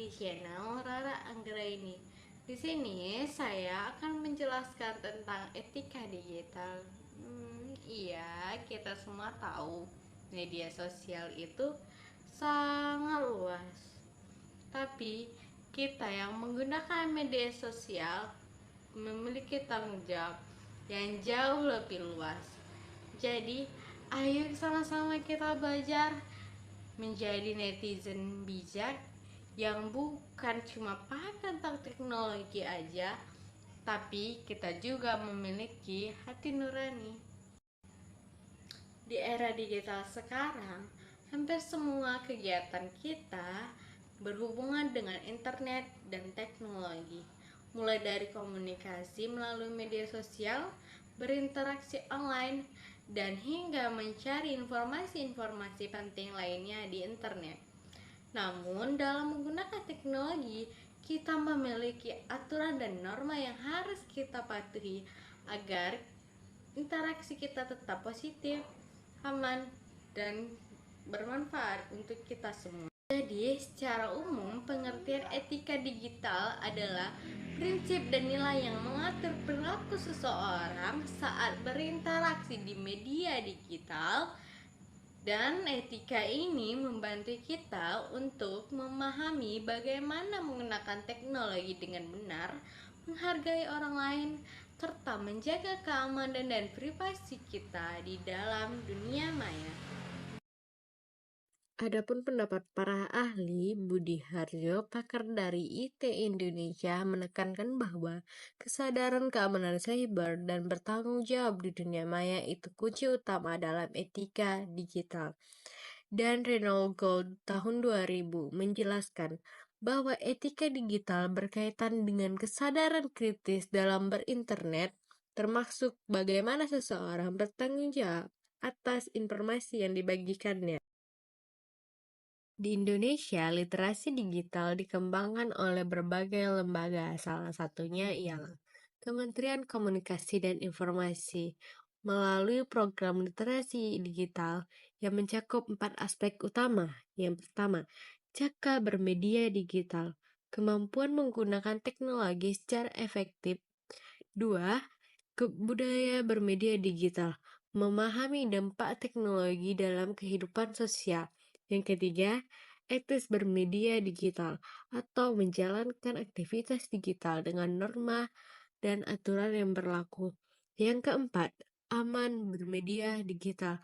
di channel Rara Anggraini. Di sini saya akan menjelaskan tentang etika digital. Iya, kita semua tahu media sosial itu sangat luas. Tapi kita yang menggunakan media sosial memiliki tanggung jawab yang jauh lebih luas. Jadi, ayo sama-sama kita belajar menjadi netizen bijak yang bukan cuma paham tentang teknologi aja, tapi kita juga memiliki hati nurani. Di era digital sekarang, hampir semua kegiatan kita berhubungan dengan internet dan teknologi. Mulai dari komunikasi melalui media sosial, berinteraksi online, dan hingga mencari informasi-informasi penting lainnya di internet. Namun, dalam menggunakan teknologi, kita memiliki aturan dan norma yang harus kita patuhi agar interaksi kita tetap positif, aman, dan bermanfaat untuk kita semua. Jadi, secara umum, pengertian etika digital adalah prinsip dan nilai yang mengatur perilaku seseorang saat berinteraksi di media digital, dan etika ini membantu kita untuk memahami bagaimana menggunakan teknologi dengan benar, menghargai orang lain, serta menjaga keamanan dan privasi kita di dalam dunia maya. Adapun pendapat para ahli, Budi Harjo, pakar dari IT Indonesia, menekankan bahwa kesadaran keamanan cyber dan bertanggung jawab di dunia maya itu kunci utama dalam etika digital. Dan Renault Gold tahun 2000 menjelaskan bahwa etika digital berkaitan dengan kesadaran kritis dalam berinternet, termasuk bagaimana seseorang bertanggung jawab atas informasi yang dibagikannya. Di Indonesia, literasi digital dikembangkan oleh berbagai lembaga, salah satunya ialah Kementerian Komunikasi dan Informasi melalui program literasi digital yang mencakup 4 aspek utama. Yang pertama, cakap bermedia digital, kemampuan menggunakan teknologi secara efektif. 2. Budaya bermedia digital, memahami dampak teknologi dalam kehidupan sosial. Yang ketiga, etis bermedia digital atau menjalankan aktivitas digital dengan norma dan aturan yang berlaku. Yang keempat, aman bermedia digital,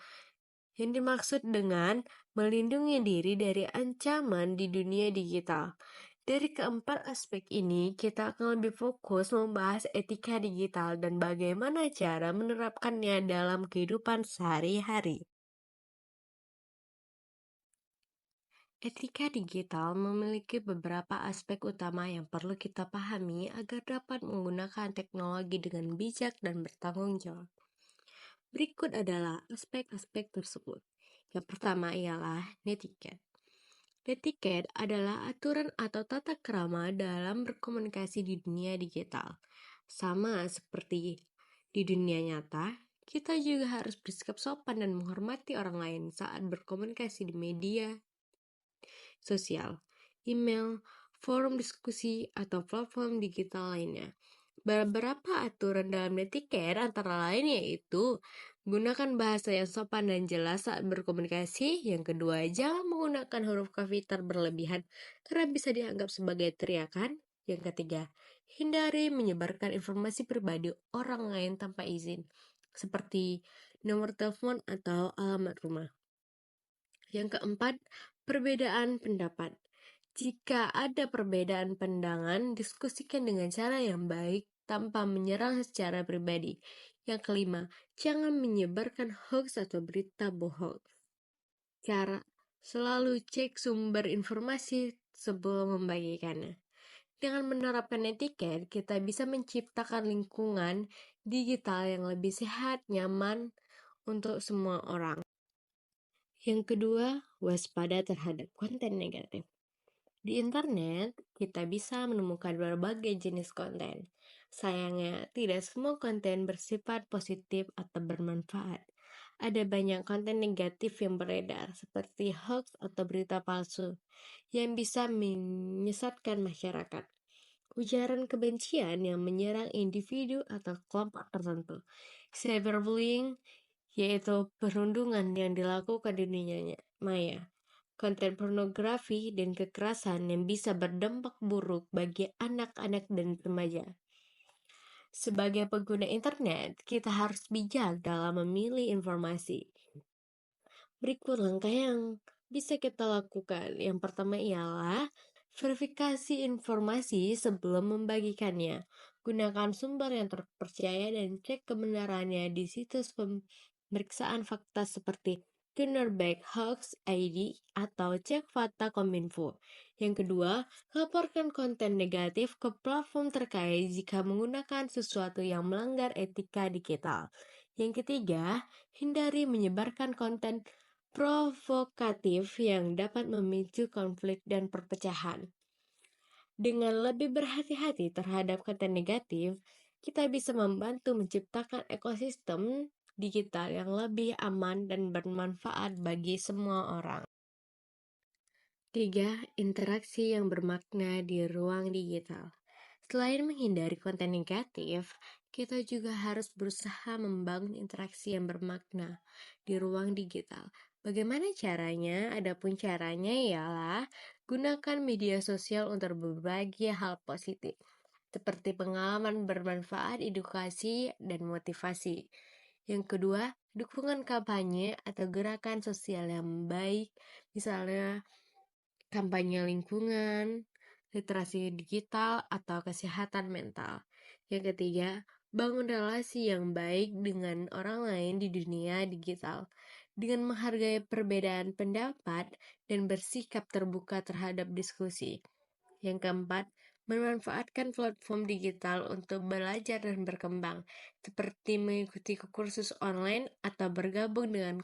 yang dimaksud dengan melindungi diri dari ancaman di dunia digital. Dari keempat aspek ini, kita akan lebih fokus membahas etika digital dan bagaimana cara menerapkannya dalam kehidupan sehari-hari. Etika digital memiliki beberapa aspek utama yang perlu kita pahami agar dapat menggunakan teknologi dengan bijak dan bertanggung jawab. Berikut adalah aspek-aspek tersebut. Yang pertama ialah netiquette. Netiquette adalah aturan atau tata krama dalam berkomunikasi di dunia digital. Sama seperti di dunia nyata, kita juga harus bersikap sopan dan menghormati orang lain saat berkomunikasi di media sosial, email, forum diskusi, atau platform digital lainnya. Beberapa aturan dalam netiquette antara lain yaitu gunakan bahasa yang sopan dan jelas saat berkomunikasi. Yang kedua, jangan menggunakan huruf kapital berlebihan karena bisa dianggap sebagai teriakan. Yang ketiga, hindari menyebarkan informasi pribadi orang lain tanpa izin, seperti nomor telepon atau alamat rumah. Yang keempat, perbedaan pendapat. Jika ada perbedaan pandangan, diskusikan dengan cara yang baik tanpa menyerang secara pribadi. Yang kelima, jangan menyebarkan hoax atau berita bohong. Cara selalu cek sumber informasi sebelum membagikannya. Dengan menerapkan etiket, kita bisa menciptakan lingkungan digital yang lebih sehat, nyaman untuk semua orang. Yang kedua, waspada terhadap konten negatif. Di internet, kita bisa menemukan berbagai jenis konten. Sayangnya, tidak semua konten bersifat positif atau bermanfaat. Ada banyak konten negatif yang beredar, seperti hoax atau berita palsu, yang bisa menyesatkan masyarakat. Ujaran kebencian yang menyerang individu atau kelompok tertentu. Cyberbullying, yaitu perundungan yang dilakukan di dunia maya. Konten pornografi dan kekerasan yang bisa berdampak buruk bagi anak-anak dan remaja. Sebagai pengguna internet, kita harus bijak dalam memilih informasi. Berikut langkah yang bisa kita lakukan. Yang pertama ialah verifikasi informasi sebelum membagikannya. Gunakan sumber yang terpercaya dan cek kebenarannya di situs pemeriksaan fakta seperti Tunerback Hoax ID atau Cek Fakta Kominfo. Yang kedua, laporkan konten negatif ke platform terkait jika menggunakan sesuatu yang melanggar etika digital. Yang ketiga, hindari menyebarkan konten provokatif yang dapat memicu konflik dan perpecahan. Dengan lebih berhati-hati terhadap konten negatif, kita bisa membantu menciptakan ekosistem digital yang lebih aman dan bermanfaat bagi semua orang. 3. Interaksi yang bermakna di ruang digital. Selain menghindari konten negatif, kita juga harus berusaha membangun interaksi yang bermakna di ruang digital. Bagaimana caranya? Adapun caranya ialah gunakan media sosial untuk berbagi hal positif, seperti pengalaman bermanfaat, edukasi, dan motivasi. Yang kedua, dukungan kampanye atau gerakan sosial yang baik, misalnya kampanye lingkungan, literasi digital, atau kesehatan mental. Yang ketiga, bangun relasi yang baik dengan orang lain di dunia digital dengan menghargai perbedaan pendapat dan bersikap terbuka terhadap diskusi. Yang keempat, memanfaatkan platform digital untuk belajar dan berkembang, seperti mengikuti kursus online atau bergabung dengan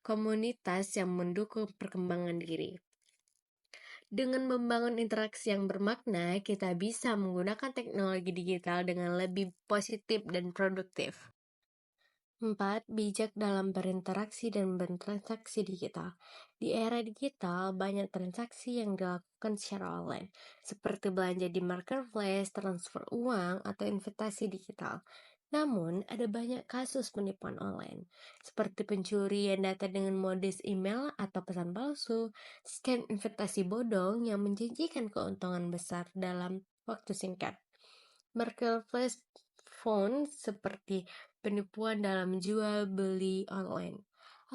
komunitas yang mendukung perkembangan diri. Dengan membangun interaksi yang bermakna, kita bisa menggunakan teknologi digital dengan lebih positif dan produktif. 4. Bijak dalam berinteraksi dan bertransaksi digital. Di era digital, banyak transaksi yang dilakukan secara online, seperti belanja di marketplace, transfer uang, atau investasi digital. Namun, ada banyak kasus penipuan online, seperti pencurian data dengan modus email atau pesan palsu, scam investasi bodong yang menjanjikan keuntungan besar dalam waktu singkat. Marketplace phone seperti penipuan dalam jual beli online.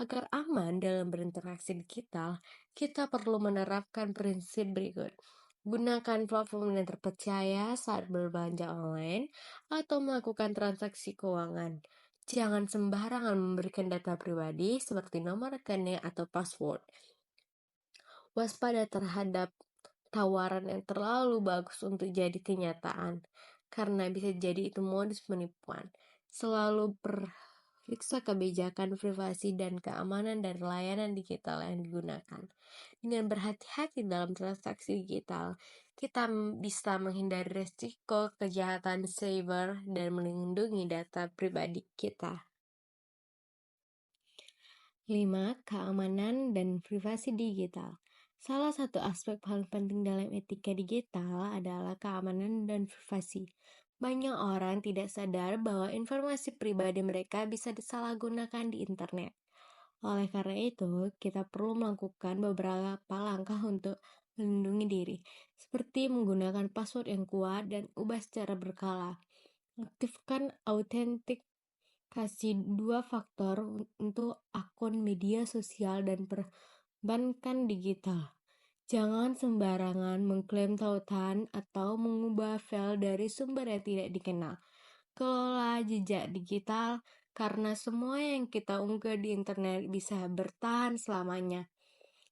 Agar aman dalam berinteraksi digital, kita perlu menerapkan prinsip berikut. Gunakan platform yang terpercaya saat berbelanja online atau melakukan transaksi keuangan. Jangan sembarangan memberikan data pribadi seperti nomor rekening atau password. Waspada terhadap tawaran yang terlalu bagus untuk jadi kenyataan, karena bisa jadi itu modus penipuan. Selalu periksa kebijakan privasi dan keamanan dari layanan digital yang digunakan. Dengan berhati-hati dalam transaksi digital, kita bisa menghindari resiko kejahatan cyber dan melindungi data pribadi kita. 5. Keamanan dan privasi digital. Salah satu aspek paling penting dalam etika digital adalah keamanan dan privasi. Banyak orang tidak sadar bahwa informasi pribadi mereka bisa disalahgunakan di internet. Oleh karena itu, kita perlu melakukan beberapa langkah untuk melindungi diri, seperti menggunakan password yang kuat dan ubah secara berkala. Aktifkan autentikasi 2 faktor untuk akun media sosial dan perbankan digital. Jangan sembarangan mengklaim tautan atau mengubah file dari sumber yang tidak dikenal. Kelola jejak digital karena semua yang kita unggah di internet bisa bertahan selamanya.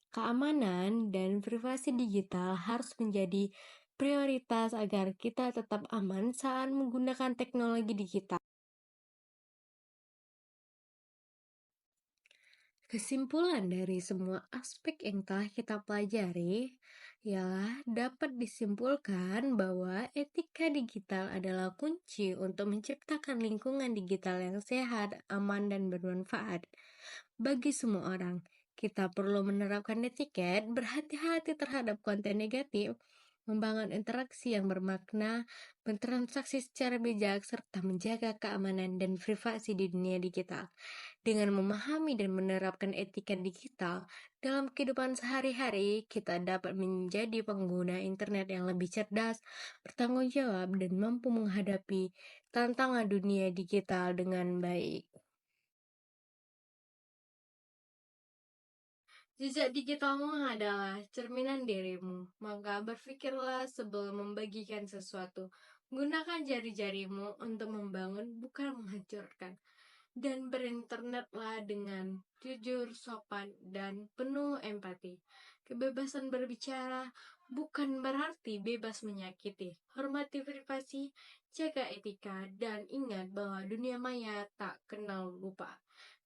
Keamanan dan privasi digital harus menjadi prioritas agar kita tetap aman saat menggunakan teknologi digital. Kesimpulan dari semua aspek yang telah kita pelajari, Ialah dapat disimpulkan bahwa etika digital adalah kunci untuk menciptakan lingkungan digital yang sehat, aman, dan bermanfaat bagi semua orang. Kita perlu menerapkan etiket, berhati-hati terhadap konten negatif, membangun interaksi yang bermakna, bertransaksi secara bijak, serta menjaga keamanan dan privasi di dunia digital. Dengan memahami dan menerapkan etika digital dalam kehidupan sehari-hari, kita dapat menjadi pengguna internet yang lebih cerdas, bertanggung jawab, dan mampu menghadapi tantangan dunia digital dengan baik. Jejak digitalmu adalah cerminan dirimu, maka berpikirlah sebelum membagikan sesuatu. Gunakan jari-jarimu untuk membangun, bukan menghancurkan. Dan berinternetlah dengan jujur, sopan, dan penuh empati. Kebebasan berbicara bukan berarti bebas menyakiti. Hormati privasi, jaga etika, dan ingat bahwa dunia maya tak kenal lupa.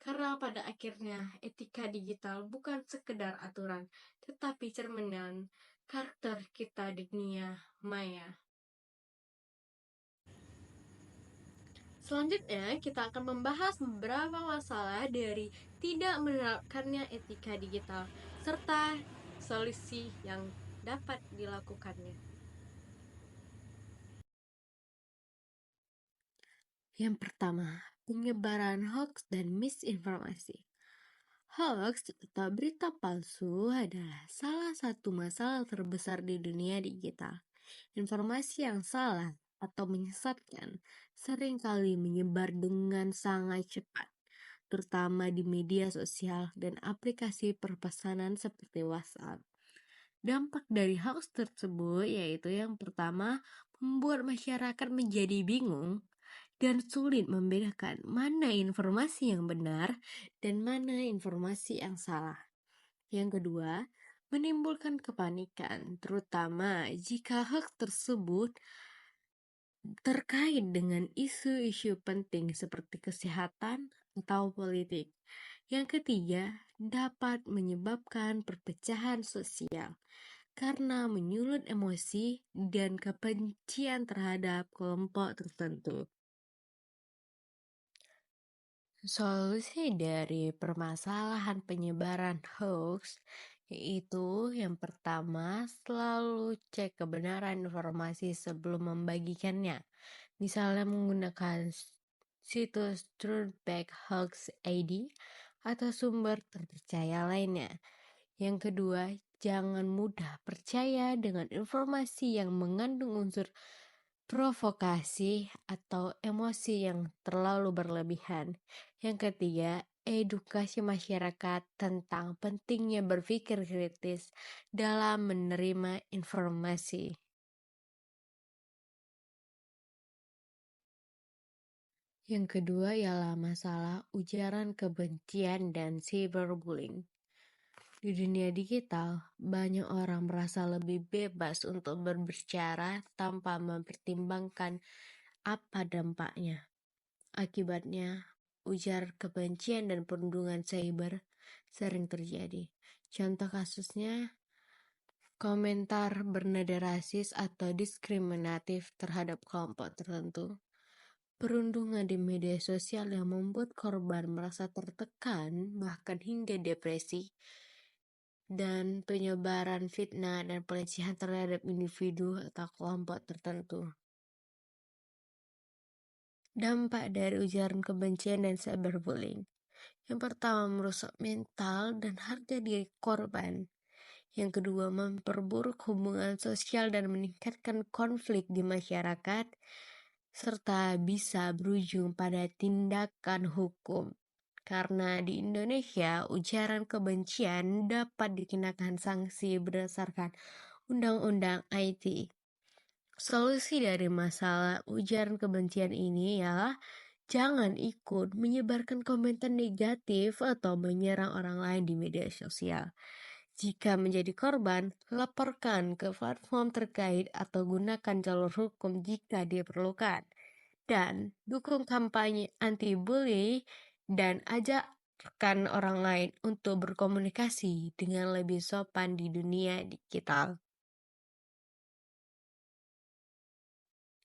Karena pada akhirnya etika digital bukan sekedar aturan, tetapi cerminan karakter kita di dunia maya. Selanjutnya, kita akan membahas beberapa masalah dari tidak menerapkannya etika digital, serta solusi yang dapat dilakukannya. Yang pertama, penyebaran hoax dan misinformasi. Hoax atau berita palsu adalah salah satu masalah terbesar di dunia digital. Informasi yang salah atau menyesatkan seringkali menyebar dengan sangat cepat, terutama di media sosial dan aplikasi perpesanan seperti WhatsApp. Dampak dari hoax tersebut yaitu yang pertama, membuat masyarakat menjadi bingung dan sulit membedakan mana informasi yang benar dan mana informasi yang salah. Yang kedua, menimbulkan kepanikan, terutama jika hoax tersebut terkait dengan isu-isu penting seperti kesehatan atau politik. Yang ketiga, dapat menyebabkan perpecahan sosial karena menyulut emosi dan kebencian terhadap kelompok tertentu. Solusi dari permasalahan penyebaran hoax yaitu yang pertama, selalu cek kebenaran informasi sebelum membagikannya. Misalnya menggunakan situs Truthback Hoax ID atau sumber terpercaya lainnya. Yang kedua, jangan mudah percaya dengan informasi yang mengandung unsur provokasi atau emosi yang terlalu berlebihan. Yang ketiga, edukasi masyarakat tentang pentingnya berpikir kritis dalam menerima informasi. Yang kedua ialah masalah ujaran kebencian dan cyberbullying. Di dunia digital, banyak orang merasa lebih bebas untuk berbicara tanpa mempertimbangkan apa dampaknya. Akibatnya, ujar kebencian dan perundungan cyber sering terjadi. Contoh kasusnya, komentar bernada rasis atau diskriminatif terhadap kelompok tertentu. Perundungan di media sosial yang membuat korban merasa tertekan, bahkan hingga depresi, dan penyebaran fitnah dan pelecehan terhadap individu atau kelompok tertentu. Dampak dari ujaran kebencian dan cyberbullying. Yang pertama, merusak mental dan harga diri korban. Yang kedua, memperburuk hubungan sosial dan meningkatkan konflik di masyarakat, serta bisa berujung pada tindakan hukum. Karena di Indonesia, ujaran kebencian dapat dikenakan sanksi berdasarkan Undang-Undang IT. Solusi dari masalah ujaran kebencian ini ialah jangan ikut menyebarkan komentar negatif atau menyerang orang lain di media sosial. Jika menjadi korban, laporkan ke platform terkait atau gunakan jalur hukum jika diperlukan. Dan dukung kampanye anti-bully dan ajarkan orang lain untuk berkomunikasi dengan lebih sopan di dunia digital.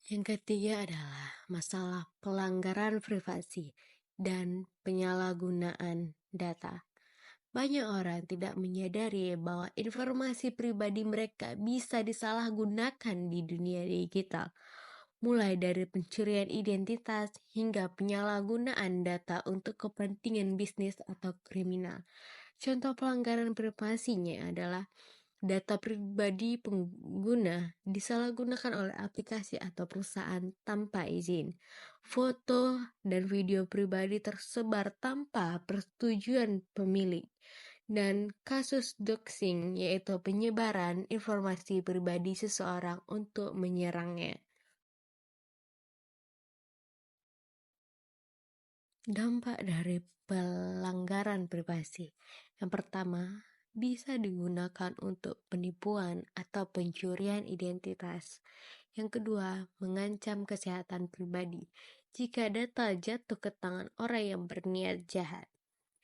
Yang ketiga adalah masalah pelanggaran privasi dan penyalahgunaan data. Banyak orang tidak menyadari bahwa informasi pribadi mereka bisa disalahgunakan di dunia digital, mulai dari pencurian identitas hingga penyalahgunaan data untuk kepentingan bisnis atau kriminal. Contoh pelanggaran privasinya adalah data pribadi pengguna disalahgunakan oleh aplikasi atau perusahaan tanpa izin. Foto dan video pribadi tersebar tanpa persetujuan pemilik. Dan kasus doxing, yaitu penyebaran informasi pribadi seseorang untuk menyerangnya. Dampak dari pelanggaran privasi. Yang pertama, bisa digunakan untuk penipuan atau pencurian identitas. Yang kedua, mengancam kesehatan pribadi jika data jatuh ke tangan orang yang berniat jahat.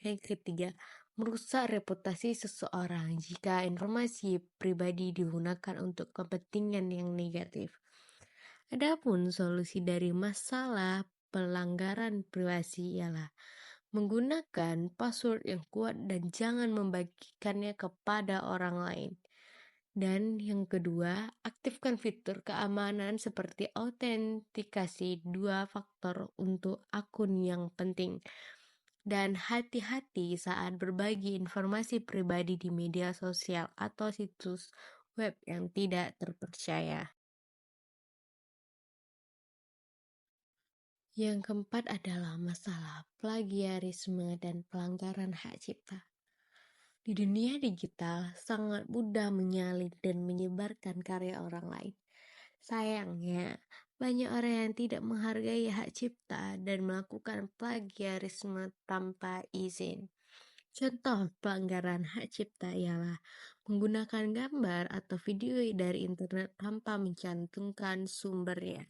Yang ketiga, merusak reputasi seseorang jika informasi pribadi digunakan untuk kepentingan yang negatif. Adapun solusi dari masalah pelanggaran privasi ialah menggunakan password yang kuat dan jangan membagikannya kepada orang lain. Dan yang kedua, aktifkan fitur keamanan seperti autentikasi 2 faktor untuk akun yang penting. Dan hati-hati saat berbagi informasi pribadi di media sosial atau situs web yang tidak terpercaya. Yang keempat adalah masalah plagiarisme dan pelanggaran hak cipta. Di dunia digital, sangat mudah menyalin dan menyebarkan karya orang lain. Sayangnya, banyak orang yang tidak menghargai hak cipta dan melakukan plagiarisme tanpa izin. Contoh pelanggaran hak cipta ialah menggunakan gambar atau video dari internet tanpa mencantumkan sumbernya.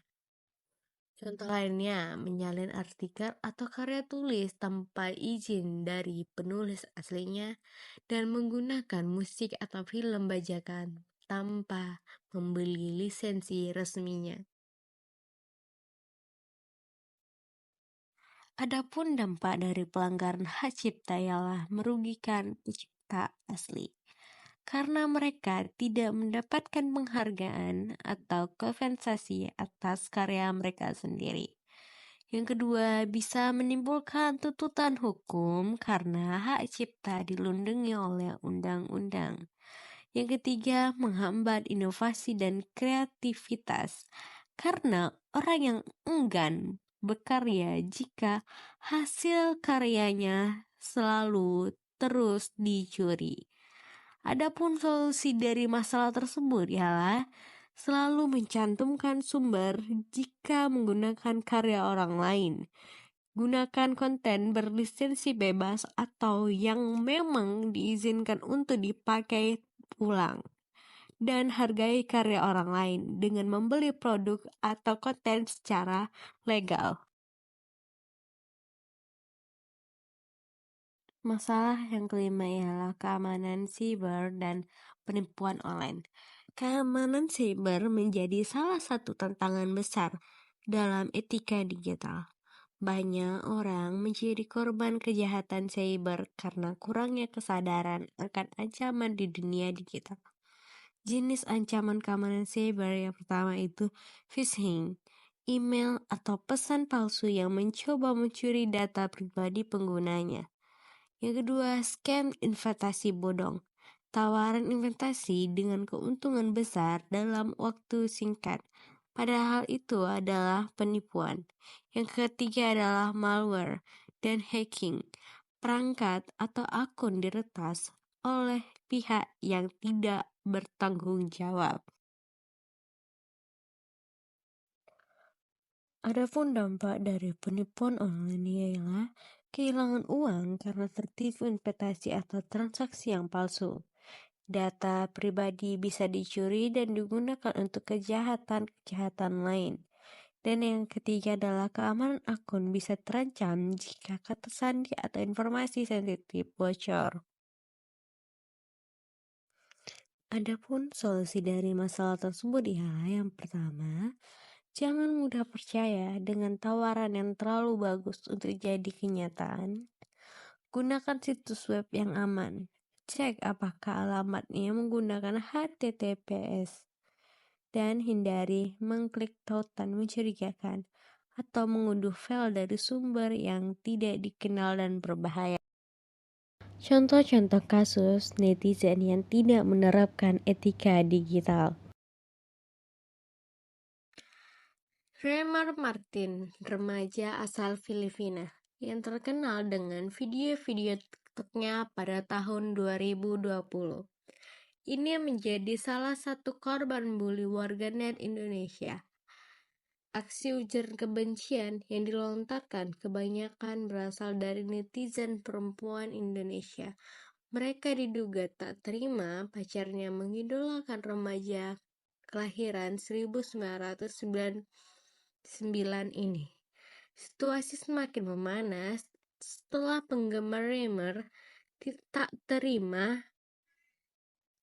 Contoh lainnya, menyalin artikel atau karya tulis tanpa izin dari penulis aslinya dan menggunakan musik atau film bajakan tanpa membeli lisensi resminya. Adapun dampak dari pelanggaran hak cipta ialah merugikan pencipta asli, karena mereka tidak mendapatkan penghargaan atau kompensasi atas karya mereka sendiri. Yang kedua, bisa menimbulkan tuntutan hukum karena hak cipta dilindungi oleh undang-undang. Yang ketiga, menghambat inovasi dan kreativitas karena orang yang enggan berkarya jika hasil karyanya selalu terus dicuri. Adapun solusi dari masalah tersebut ialah selalu mencantumkan sumber jika menggunakan karya orang lain. Gunakan konten berlisensi bebas atau yang memang diizinkan untuk dipakai ulang. Dan hargai karya orang lain dengan membeli produk atau konten secara legal. Masalah yang kelima ialah keamanan siber dan penipuan online. Keamanan siber menjadi salah satu tantangan besar dalam etika digital. Banyak orang menjadi korban kejahatan siber karena kurangnya kesadaran akan ancaman di dunia digital. Jenis ancaman keamanan siber yang pertama itu phishing, email atau pesan palsu yang mencoba mencuri data pribadi penggunanya. Yang kedua, scam investasi bodong. Tawaran investasi dengan keuntungan besar dalam waktu singkat. Padahal itu adalah penipuan. Yang ketiga adalah malware dan hacking. Perangkat atau akun diretas oleh pihak yang tidak bertanggung jawab. Adapun dampak dari penipuan online ialah kehilangan uang karena tertipu investasi atau transaksi yang palsu. Data pribadi bisa dicuri dan digunakan untuk kejahatan-kejahatan lain. Dan yang ketiga adalah keamanan akun bisa terancam jika kata sandi atau informasi sensitif bocor. Adapun solusi dari masalah tersebut ialah yang pertama, Jangan mudah percaya dengan tawaran yang terlalu bagus untuk jadi kenyataan. Gunakan situs web yang aman. Cek apakah alamatnya menggunakan HTTPS dan hindari mengklik tautan mencurigakan atau mengunduh file dari sumber yang tidak dikenal dan berbahaya. Contoh-contoh kasus netizen yang tidak menerapkan etika digital. Remar Martin, remaja asal Filipina, yang terkenal dengan video-video TikToknya pada tahun 2020. Ini menjadi salah satu korban bully warganet Indonesia. Aksi ujaran kebencian yang dilontarkan kebanyakan berasal dari netizen perempuan Indonesia. Mereka diduga tak terima pacarnya mengidolakan remaja kelahiran 1999 ini. Situasi semakin memanas setelah penggemar Remer tak terima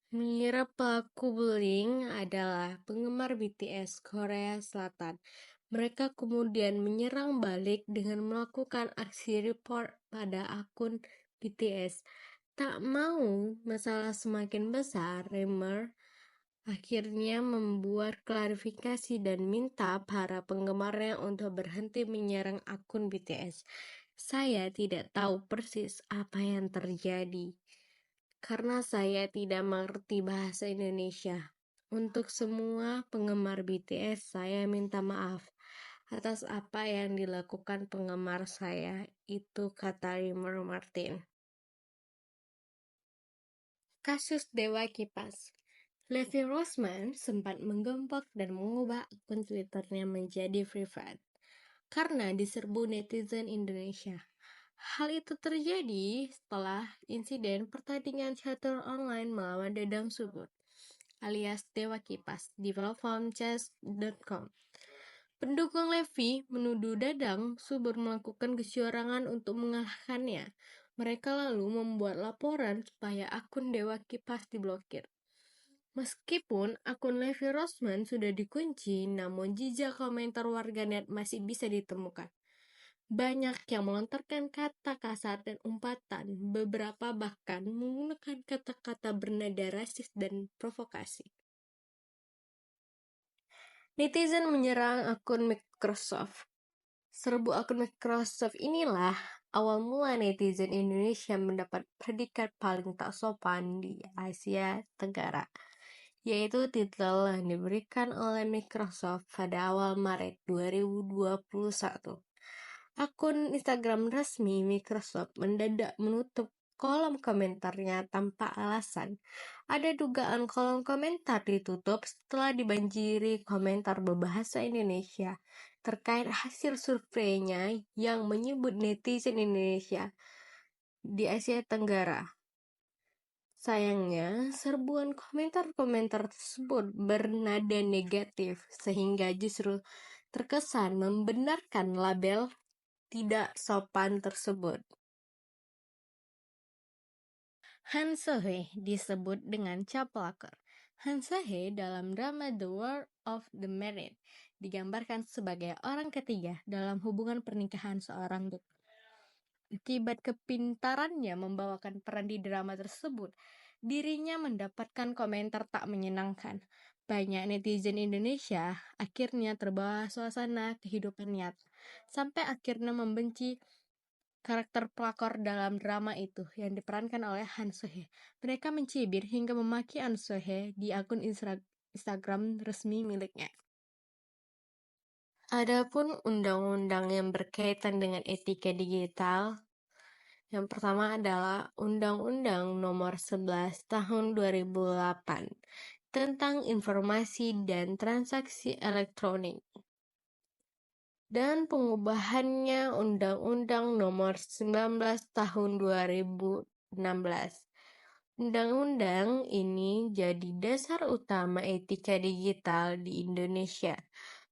mengira pelaku bullying adalah penggemar BTS Korea Selatan. Mereka kemudian menyerang balik dengan melakukan aksi report pada akun BTS. Tak mau masalah semakin besar, Remer akhirnya membuat klarifikasi dan minta para penggemarnya untuk berhenti menyerang akun BTS. Saya tidak tahu persis apa yang terjadi karena saya tidak mengerti bahasa Indonesia. Untuk semua penggemar BTS, saya minta maaf atas apa yang dilakukan penggemar saya, itu kata Rimer Martin. Kasus Dewa Kipas. Levi Rosman sempat menggembok dan mengubah akun Twitternya menjadi privat karena diserbu netizen Indonesia. Hal itu terjadi setelah insiden pertandingan catur online melawan Dadang Subur alias Dewa Kipas di platform chess.com. Pendukung Levi menuduh Dadang Subur melakukan kecurangan untuk mengalahkannya. Mereka lalu membuat laporan supaya akun Dewa Kipas diblokir. Meskipun akun Levi Rosman sudah dikunci, namun jejak komentar warganet masih bisa ditemukan. Banyak yang melontarkan kata kasar dan umpatan, beberapa bahkan menggunakan kata-kata bernada rasis dan provokasi. Netizen menyerang akun Microsoft. Serbu akun Microsoft inilah awal mula netizen Indonesia mendapat predikat paling tak sopan di Asia Tenggara, yaitu titel yang diberikan oleh Microsoft pada awal Maret 2021. Akun Instagram resmi Microsoft mendadak menutup kolom komentarnya tanpa alasan. Ada dugaan kolom komentar ditutup setelah dibanjiri komentar berbahasa Indonesia terkait hasil surveinya yang menyebut netizen Indonesia di Asia Tenggara. Sayangnya, serbuan komentar-komentar tersebut bernada negatif sehingga justru terkesan membenarkan label tidak sopan tersebut. Han Sohee disebut dengan caplakor. Han Sohee dalam drama The World of the Married digambarkan sebagai orang ketiga dalam hubungan pernikahan seorang dokter. Akibat kepintarannya membawakan peran di drama tersebut, dirinya mendapatkan komentar tak menyenangkan. Banyak netizen Indonesia akhirnya terbawa suasana kehidupan nyata, sampai akhirnya membenci karakter pelakor dalam drama itu yang diperankan oleh Han Sohee. Mereka mencibir hingga memaki Han Sohee di akun Instagram resmi miliknya. Adapun undang-undang yang berkaitan dengan etika digital, yang pertama adalah Undang-Undang Nomor 11 Tahun 2008 tentang Informasi dan Transaksi Elektronik dan pengubahannya Undang-Undang Nomor 19 Tahun 2016. Undang-undang ini jadi dasar utama etika digital di Indonesia.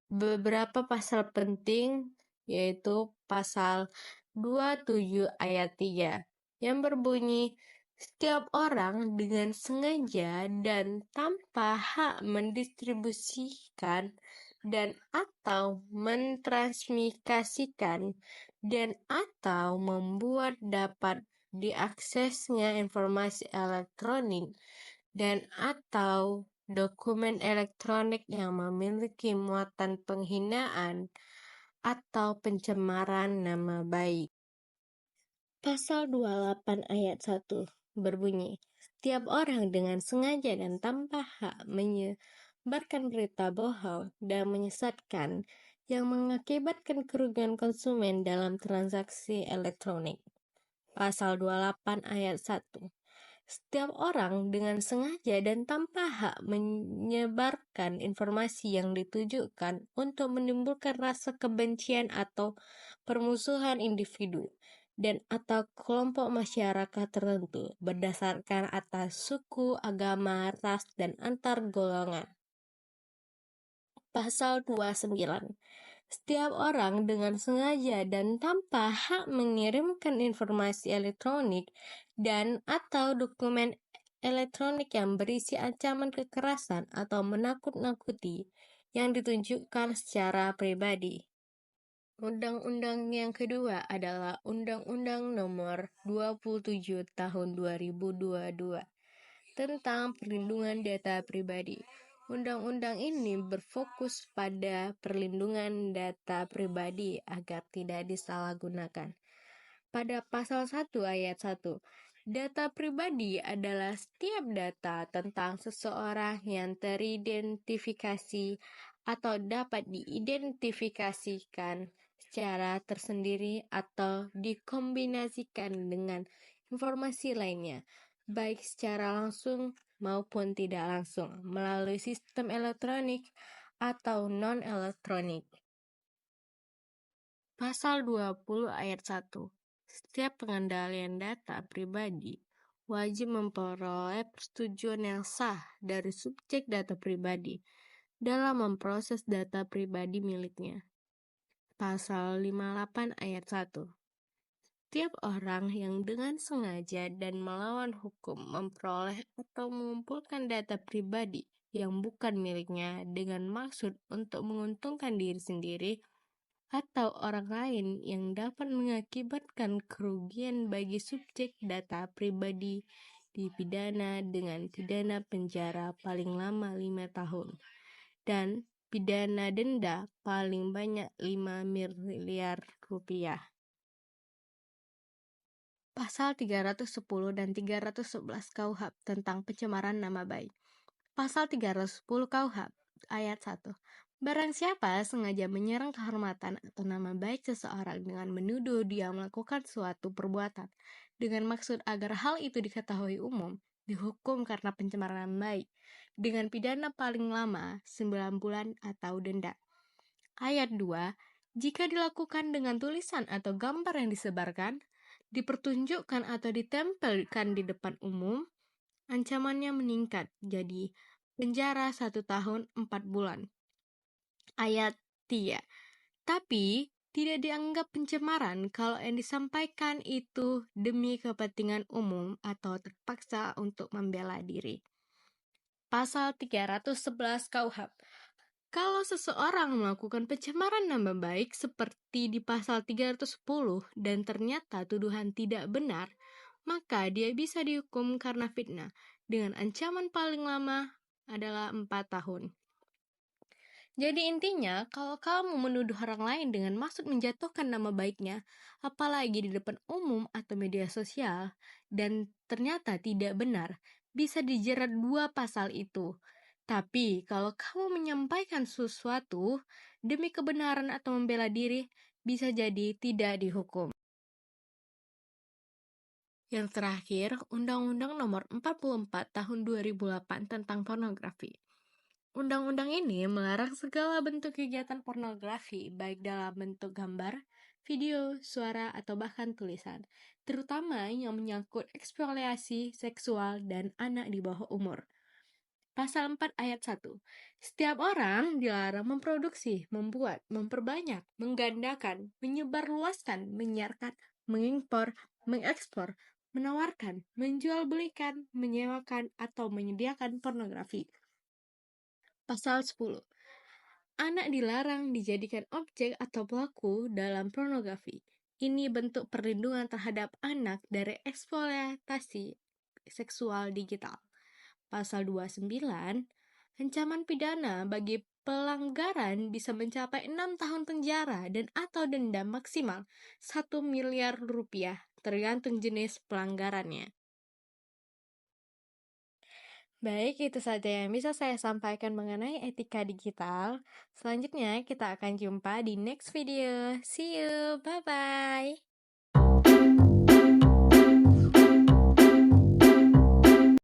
Beberapa pasal penting yaitu pasal 27 ayat 3 yang berbunyi setiap orang dengan sengaja dan tanpa hak mendistribusikan dan atau mentransmikasikan dan atau membuat dapat diaksesnya informasi elektronik dan atau dokumen elektronik yang memiliki muatan penghinaan atau pencemaran nama baik. Pasal 28 ayat 1 berbunyi, setiap orang dengan sengaja dan tanpa hak menyebarkan berita bohong dan menyesatkan yang mengakibatkan kerugian konsumen dalam transaksi elektronik. Pasal 28 ayat 1. Setiap orang dengan sengaja dan tanpa hak menyebarkan informasi yang ditujukan untuk menimbulkan rasa kebencian atau permusuhan individu dan atau kelompok masyarakat tertentu berdasarkan atas suku, agama, ras, dan antar golongan. Pasal 29. Setiap orang dengan sengaja dan tanpa hak mengirimkan informasi elektronik dan atau dokumen elektronik yang berisi ancaman kekerasan atau menakut-nakuti yang ditunjukkan secara pribadi. Undang-undang yang kedua adalah Undang-Undang Nomor 27 Tahun 2022 tentang Perlindungan Data Pribadi. Undang-undang ini berfokus pada perlindungan data pribadi agar tidak disalahgunakan. Pada pasal 1 ayat 1, data pribadi adalah setiap data tentang seseorang yang teridentifikasi atau dapat diidentifikasikan secara tersendiri atau dikombinasikan dengan informasi lainnya, baik secara langsung maupun tidak langsung, melalui sistem elektronik atau non-elektronik. Pasal 20 ayat 1. Setiap pengendalian data pribadi wajib memperoleh persetujuan yang sah dari subjek data pribadi dalam memproses data pribadi miliknya. Pasal 58 ayat 1. Setiap orang yang dengan sengaja dan melawan hukum memperoleh atau mengumpulkan data pribadi yang bukan miliknya dengan maksud untuk menguntungkan diri sendiri atau orang lain yang dapat mengakibatkan kerugian bagi subjek data pribadi dipidana dengan pidana penjara paling lama 5 tahun dan pidana denda paling banyak 5 miliar rupiah. Pasal 310 dan 311 KUHP tentang pencemaran nama baik. Pasal 310 KUHP ayat 1. Barang siapa sengaja menyerang kehormatan atau nama baik seseorang dengan menuduh dia melakukan suatu perbuatan dengan maksud agar hal itu diketahui umum, dihukum karena pencemaran nama baik dengan pidana paling lama 9 bulan atau denda. Ayat 2. Jika dilakukan dengan tulisan atau gambar yang disebarkan, dipertunjukkan atau ditempelkan di depan umum, ancamannya meningkat jadi penjara 1 tahun 4 bulan. Ayat 3. Tapi tidak dianggap pencemaran kalau yang disampaikan itu demi kepentingan umum atau terpaksa untuk membela diri. Pasal 311 KUHP. Kalau seseorang melakukan pencemaran nama baik seperti di pasal 310 dan ternyata tuduhan tidak benar, maka dia bisa dihukum karena fitnah dengan ancaman paling lama adalah 4 tahun. Jadi intinya, kalau kamu menuduh orang lain dengan maksud menjatuhkan nama baiknya, apalagi di depan umum atau media sosial, dan ternyata tidak benar, bisa dijerat 2 pasal itu. Tapi kalau kamu menyampaikan sesuatu demi kebenaran atau membela diri, bisa jadi tidak dihukum. Yang terakhir, Undang-Undang Nomor 44 Tahun 2008 tentang pornografi. Undang-undang ini melarang segala bentuk kegiatan pornografi, baik dalam bentuk gambar, video, suara, atau bahkan tulisan, terutama yang menyangkut eksploitasi seksual dan anak di bawah umur. Pasal 4 ayat 1. Setiap orang dilarang memproduksi, membuat, memperbanyak, menggandakan, menyebarluaskan, menyiarkan, mengimpor, mengekspor, menawarkan, menjualbelikan, menyewakan, atau menyediakan pornografi. Pasal 10. Anak dilarang dijadikan objek atau pelaku dalam pornografi. Ini bentuk perlindungan terhadap anak dari eksploitasi seksual digital. Pasal 29, ancaman pidana bagi pelanggaran bisa mencapai 6 tahun penjara dan atau denda maksimal 1 miliar rupiah tergantung jenis pelanggarannya. Baik, itu saja yang bisa saya sampaikan mengenai etika digital. Selanjutnya kita akan jumpa di next video. See you, bye-bye.